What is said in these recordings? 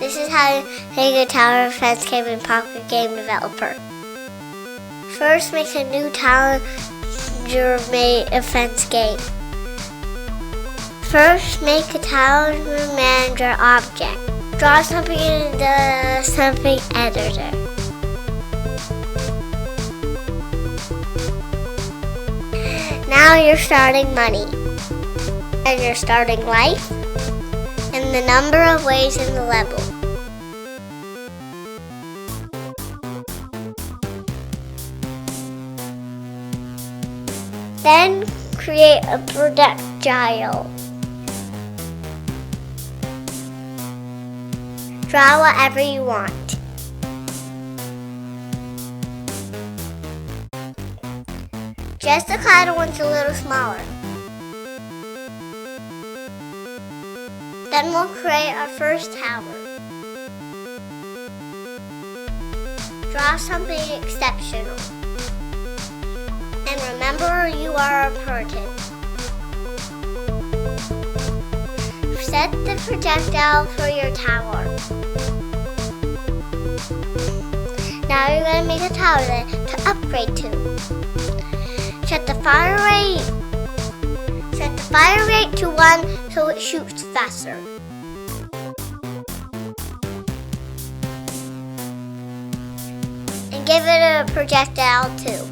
This is how you make a tower defense game in Pocket Game Developer. First, make a new tower made offense game. First, make a tower manager object. Draw something in the something editor. Now you're starting money, and you're starting life, and the number of ways in the level. Then create a projectile. Draw whatever you want. Just the cloud one's a little smaller. Then we'll create our first tower. Draw something exceptional. And remember, you are a person. Set the projectile for your tower. Now you're going to make a tower to upgrade to. Set the fire rate to 1 so it shoots faster. And give it a projectile too.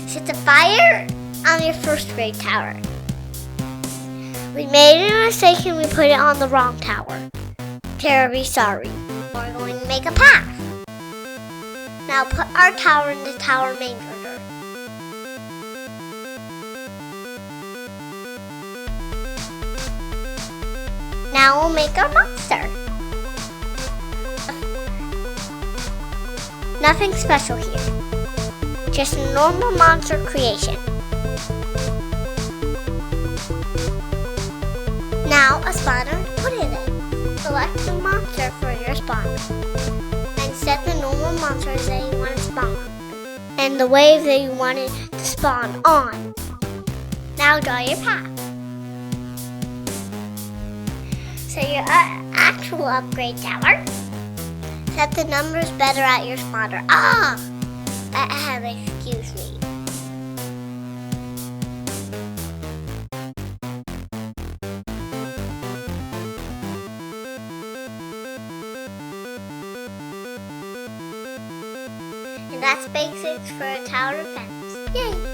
Set the fire on your first grade tower. We made a mistake and we put it on the wrong tower. Terribly sorry. We're going to make a path. Now put our tower in the tower main order. Now we'll make our monster. Nothing special here. Just a normal monster creation. Now a spawner to put it in. Select the monster for your spawner. And set the normal monsters that you want to spawn on. And the wave that you want it to spawn on. Now draw your path. So your actual upgrade tower. Set the numbers better at your spawner. Excuse me. And that's basics for a tower defense. Yay!